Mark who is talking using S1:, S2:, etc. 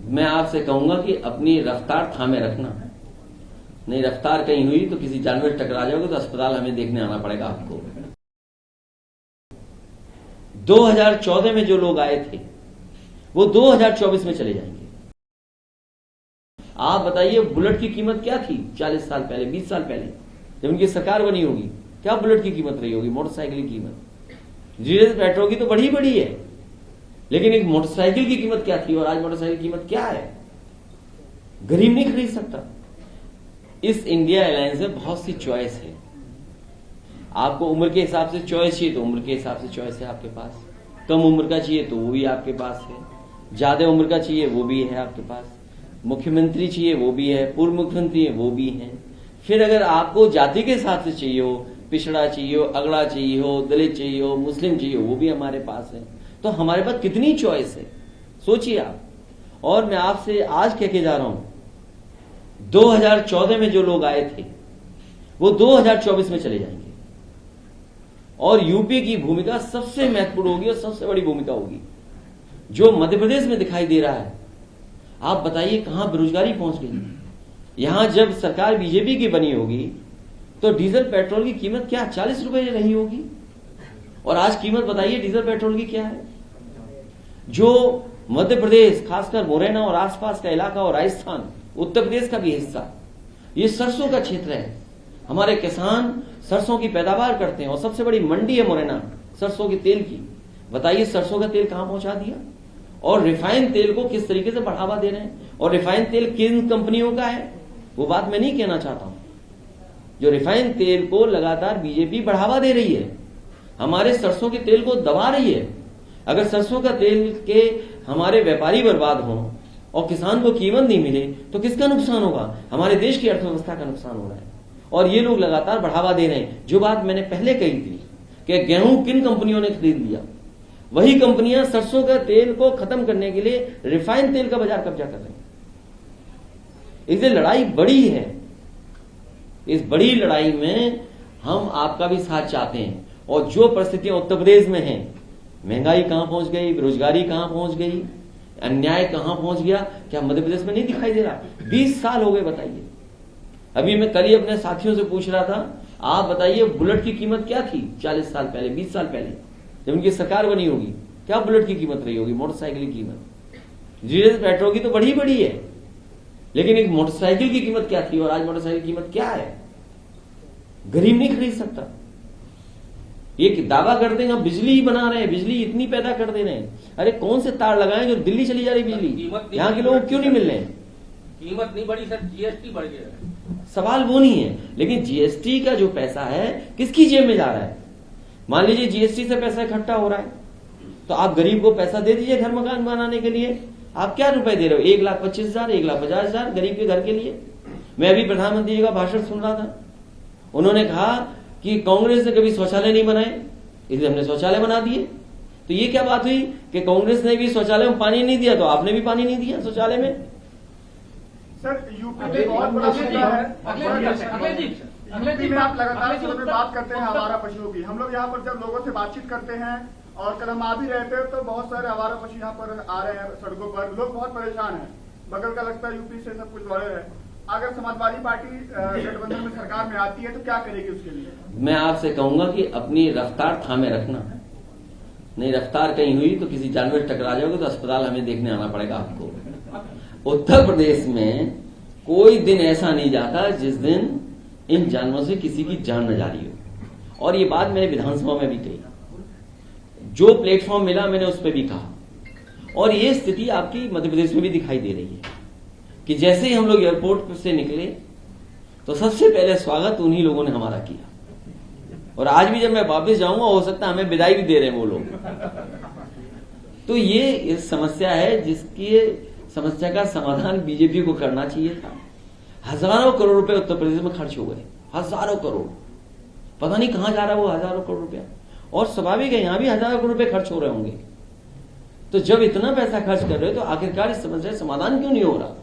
S1: मैं आपसे कहूंगा कि अपनी रफ्तार थामे रखना। नहीं रफ्तार कहीं हुई तो किसी जानवर टकरा जाओगे तो अस्पताल हमें देखने आना पड़ेगा आपको। 2014 में जो लोग आए थे वो 2024 में चले जाएंगे। आप बताइए बुलेट की कीमत क्या थी 40 साल पहले, 20 साल पहले जब उनकी सरकार बनी होगी? क्या बुलेट की कीमत रही होगी? मोटरसाइकिल की कीमत डीजल पेट्रोल की तो बढ़ी बड़ी है, लेकिन एक मोटरसाइकिल की कीमत क्या थी और आज मोटरसाइकिल की कीमत क्या है? गरीब नहीं खरीद सकता। इस इंडिया अलायंस में बहुत सी चॉइस है। आपको उम्र के हिसाब से चॉइस चाहिए तो उम्र के हिसाब से चॉइस है आपके पास, कम उम्र का चाहिए तो वो भी आपके पास है, ज्यादा उम्र का चाहिए वो भी है आपके पास, मुख्यमंत्री चाहिए वो भी है, पूर्व मुख्यमंत्री है वो भी है। फिर अगर आपको जाति के हिसाब से चाहिए हो, पिछड़ा चाहिए हो, अगड़ा चाहिए हो, दलित चाहिए हो, मुस्लिम चाहिए हो, वो भी हमारे पास है। तो हमारे पास कितनी चॉइस है, सोचिए आप। और मैं आपसे आज कह के जा रहा हूं 2014 में जो लोग आए थे वो 2024 में चले जाएंगे और यूपी की भूमिका सबसे महत्वपूर्ण होगी और सबसे बड़ी भूमिका होगी। जो मध्य प्रदेश में दिखाई दे रहा है, आप बताइए कहां बेरोजगारी पहुंच गई। यहां जब सरकार बीजेपी की बनी होगी तो डीजल पेट्रोल की कीमत क्या 40 रुपए रही होगी, और आज कीमत बताइए डीजल पेट्रोल की क्या है। जो मध्य प्रदेश खासकर मुरैना और आसपास का इलाका और राजस्थान, उत्तर प्रदेश का भी हिस्सा, ये सरसों का क्षेत्र है। हमारे किसान सरसों की पैदावार करते हैं और सबसे बड़ी मंडी है मुरैना सरसों के तेल की। बताइए सरसों का तेल कहां पहुंचा दिया, और रिफाइंड तेल को किस तरीके से बढ़ावा दे रहे हैं। और रिफाइंड तेल किन कंपनियों का है वो बात मैं नहीं कहना चाहता हूं। जो रिफाइंड तेल को लगातार बीजेपी बढ़ावा दे रही है, हमारे सरसों के तेल को दबा रही है। अगर सरसों का तेल के हमारे व्यापारी बर्बाद हों और किसान को कीमत नहीं मिले तो किसका नुकसान होगा? हमारे देश की अर्थव्यवस्था का नुकसान हो रहा है। और ये लोग लगातार बढ़ावा दे रहे हैं। जो बात मैंने पहले कही थी कि गेहूं किन कंपनियों ने खरीद लिया, वही कंपनियां सरसों का तेल को खत्म करने के लिए रिफाइंड तेल का बाजार कब्जा कर रही हैं। इसलिए लड़ाई बड़ी है। इस बड़ी लड़ाई में हम आपका भी साथ चाहते हैं। और जो परिस्थितियां उत्तर प्रदेश में हैं, महंगाई कहां पहुंच गई, बेरोजगारी कहां पहुंच गई, अन्याय कहां पहुंच गया, क्या मध्य प्रदेश में नहीं दिखाई दे रहा? 20 साल हो गए, बताइए। अभी मैं कल ही अपने साथियों से पूछ रहा था, आप बताइए बुलेट की कीमत क्या थी 40 साल पहले, 20 साल पहले जब उनकी सरकार बनी होगी? क्या बुलेट की कीमत रही होगी? मोटरसाइकिल की कीमत डीजल पेट्रोल की तो बढ़ी बड़ी है, लेकिन एक मोटरसाइकिल की कीमत क्या थी और आज मोटरसाइकिल की कीमत क्या है? गरीब नहीं खरीद सकता। एक दावा करते हैं हम बिजली ही बना रहे हैं, बिजली इतनी पैदा कर दे रहे हैं। अरे कौन से तार लगाएं जो दिल्ली चली जा रही बिजली? यहां के लोग क्यों नहीं मिल रहे हैं?
S2: कीमत नहीं बढ़ी सर, जीएसटी बढ़ गया।
S1: सवाल वो नहीं है, लेकिन जीएसटी का जो पैसा है किसकी जेब में जा रहा है? मान लीजिए जीएसटी से पैसा इकट्ठा हो रहा है तो आप गरीब को पैसा दे दीजिए घर मकान बनाने के लिए। आप क्या रुपए दे रहे हो? 1,25,000, 1,50,000 गरीब के घर के लिए। मैं अभी प्रधानमंत्री जी का भाषण सुन रहा था, उन्होंने कहा कि कांग्रेस ने कभी शौचालय नहीं बनाए इसलिए हमने शौचालय बना दिए। तो ये क्या बात हुई कि कांग्रेस ने भी शौचालय में पानी नहीं दिया तो आपने भी पानी नहीं दिया शौचालय में?
S3: सर यूपी में बहुत बड़ा मुद्दा है। यूपी में आप लगातार बात करते हैं आवारा पशुओं की। हम लोग यहाँ पर जब लोगों से बातचीत करते हैं और कल हम आ भी रहते हैं तो बहुत सारे आवारा पशु यहाँ पर आ रहे हैं सड़कों पर। लोग बहुत परेशान हैं। बगल का लगता है यूपी से सब कुछ बड़े है। अगर समाजवादी पार्टी गठबंधन में सरकार में आती है तो क्या करेगी उसके लिए?
S1: मैं आपसे कहूंगा कि अपनी रफ्तार थामे रखना। नहीं रफ्तार कहीं हुई तो किसी जानवर टकरा जाओगे तो अस्पताल हमें देखने आना पड़ेगा आपको। उत्तर प्रदेश में कोई दिन ऐसा नहीं जाता जिस दिन इन जानवरों से किसी की जान न जा रही हो। और ये बात मैंने विधानसभा में भी कही, जो प्लेटफॉर्म मिला मैंने उस पर भी कहा। और ये स्थिति आपकी मध्य प्रदेश में भी दिखाई दे रही है कि जैसे ही हम लोग एयरपोर्ट से निकले तो सबसे पहले स्वागत उन्हीं लोगों ने हमारा किया। और आज भी जब मैं वापस जाऊंगा हो सकता है हमें विदाई भी दे रहे हैं वो लोग। तो ये इस समस्या है जिसकी समस्या का समाधान बीजेपी को करना चाहिए था। हजारों करोड़ रुपए उत्तर प्रदेश में खर्च हो गए, हजारों करोड़। पता नहीं कहां जा रहा है वो हजारों करोड़ रुपया। और स्वाभाविक है यहां भी हजारों करोड़ रुपए खर्च हो रहे होंगे। तो जब इतना पैसा खर्च कर रहे हो तो आखिरकार इस समस्या का समाधान क्यों नहीं हो रहा?